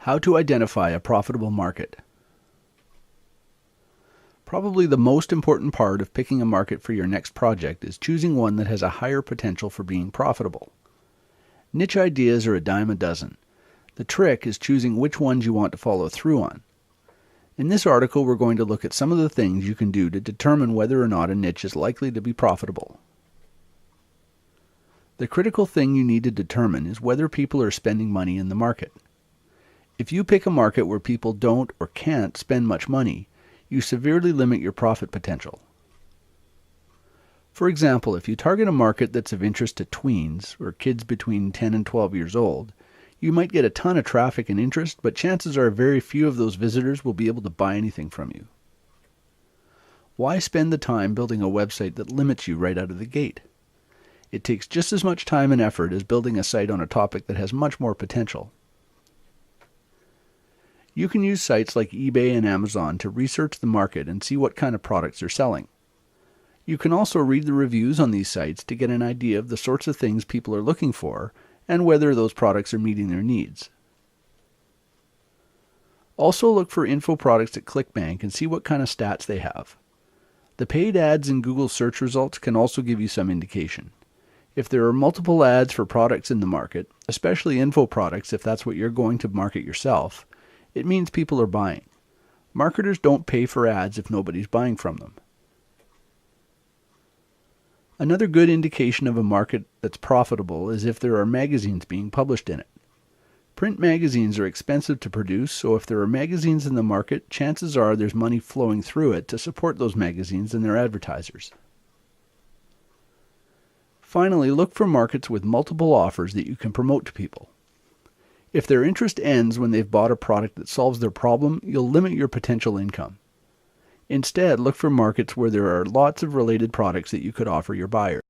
How to identify a profitable market. Probably the most important part of picking a market for your next project is choosing one that has a higher potential for being profitable. Niche ideas are a dime a dozen. The trick is choosing which ones you want to follow through on. In this article, we're going to look at some of the things you can do to determine whether or not a niche is likely to be profitable. The critical thing you need to determine is whether people are spending money in the market. If you pick a market where people don't or can't spend much money, you severely limit your profit potential. For example, if you target a market that's of interest to tweens, or kids between 10 and 12 years old, you might get a ton of traffic and interest, but chances are very few of those visitors will be able to buy anything from you. Why spend the time building a website that limits you right out of the gate? It takes just as much time and effort as building a site on a topic that has much more potential. You can use sites like eBay and Amazon to research the market and see what kind of products they're selling. You can also read the reviews on these sites to get an idea of the sorts of things people are looking for and whether those products are meeting their needs. Also look for info products at ClickBank and see what kind of stats they have. The paid ads in Google search results can also give you some indication. If there are multiple ads for products in the market, especially info products if that's what you're going to market yourself, it means people are buying. Marketers don't pay for ads if nobody's buying from them. Another good indication of a market that's profitable is if there are magazines being published in it. Print magazines are expensive to produce, so if there are magazines in the market, chances are there's money flowing through it to support those magazines and their advertisers. Finally, look for markets with multiple offers that you can promote to people. If their interest ends when they've bought a product that solves their problem, you'll limit your potential income. Instead, look for markets where there are lots of related products that you could offer your buyers.